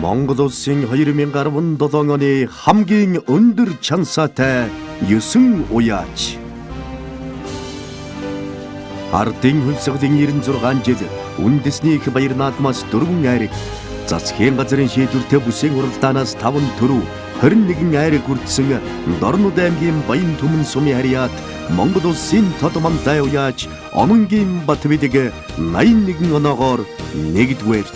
Монгол улсын 2000 гаруй 7 оны хамгийн өндөр чансаатай 9 уяач. Ардын хөлсгөлийн 96 жил үндэсний их баяр наадмаас 4 айрыг, засгийн газрын шийдвэртэй бүсийн уралдаанаас 5 төрөв, 21 айрыг хүртсэн Дорнод аймгийн Баян Түмэн сумын харьяат Монгол улсын тод мандаа уяач Ононгийн Батбэдэг 81 оноогоор 1-р.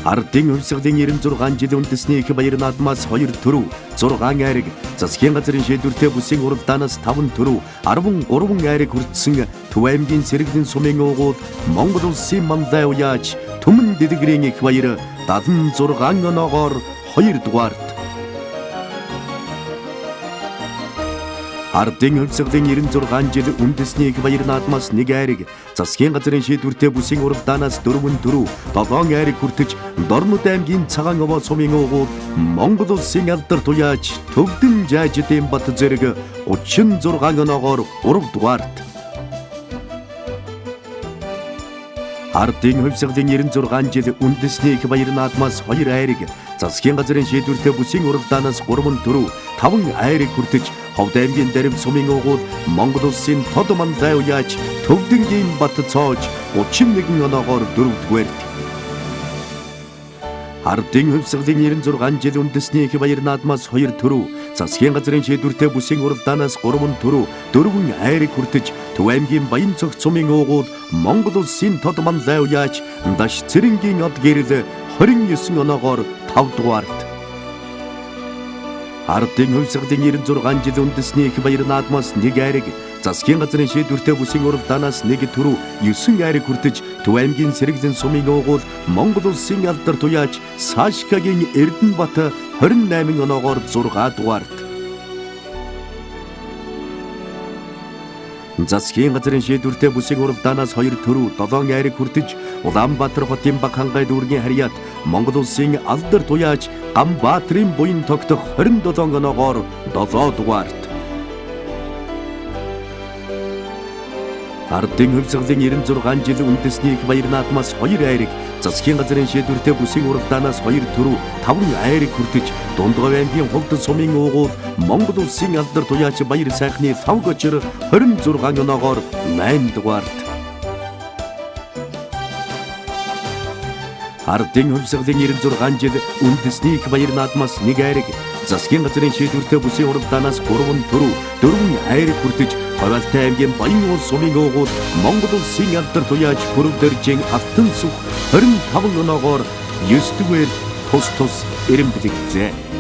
Ардын хөлсгөлийн 96 жил үндэсний их баяр наадмаас 2 төрөв, 6 айрыг, засгийн газрын шийдвэртэй бүсийн уралдаанаас 5 төрөв, 13 айрыг хүртсэн Төв аймгийн Сэргэлэн сумын уугуул Монгол улсын мандаа уяач Түмэн Дэдгэрийн их баяр 76 оноогоор 2-р. Ардын хөлсгөлийн 96 жил үндэсний их баяр наадмаас 1 айрыг, засгийн газрын шийдвэртэй бүсийн уралдаанаас 4 төрөв, 7 айрыг хүртэж Дорнод аймгийн Цагаан овоо сумын уугуул Монгол улсын алдарт уяач Төвдөн Жаажидын Бат зэрэг 36 оноогоор 3-р. Ардын хөлсгөлийн 96 жил үндэсний их баяр наадмаас 2 айрыг, засгийн газрын шийдвэртэй бүсийн уралдаанаас 3 төрөв, 5 айрыг хүртэж Ховд аймгийн Дарим сумын уугуул Монгол улсын тод мандаа уяач Төвдөнгийн Бат цоож 31 оноогоор 4-р. Ардын хөлсгөлийн 96 жил үндэсний их баяр наадмаас 2 төрөв, засгийн газрын шийдвэртэй бүсийн уралдаанаас 3 төрөв, 4 айрыг хүртэж Төв аймгийн Баян цогц сумын уугуул Монгол улсын тод мандаа уяач Даш Цэрэнгийн од гэрэл 29 оноогоор 5-р. Ардын хөлсгөлийн 96 жил үндэсний их баяр наадмаас 1 айрыг, засгийн газрын шийдвэртэй бүсийн уралдаанаас 1 төрөв, 9 айрыг хүртэж Төв аймгийн Сэргэлэн сумын уугуул Монгол улсын алдарт уяач Саашкагийн Эрдэнэбат 28 оноогоор 6-р. Засгийн газрын шийдвэртэй бүсийн уралдаанаас 2 төрөв, 7 айрыг хүртэж Улаанбаатар хотын Баг хангай дүүргийн харьяат Монгол улсын алдарт уяач Ганбаатарын буян тогтох 27 оноогоор 7-р. Ардын хөлсгөлийн 96 жил үндэсний их баяр наадмаас 2 айрыг, засгийн газрын шийдвэртэй бүсийн уралдаанаас 2 төрөв, 5 айрыг хүртэж Дундгов аймгийн Ховд сумын уугуул Монгол улсын алдарт уяач Баяр сайхны лав гочор 26 оноогоор 8-р. Ардын хөлсгөлийн 96 жил үндэсний их баяр наадмаас 1 айрыг, засгийн газрын шийдвэртэй бүсийн уралдаанаас 3 төрөв, 4 айрыг хүртэж Хавaalтай аймгийн Баян уул сумын уугуул Монгол улсын алдарт уяач Бүрв Дэржин Алтан сүх 25 оноогоор 9-р тус эренбэлэгзээ.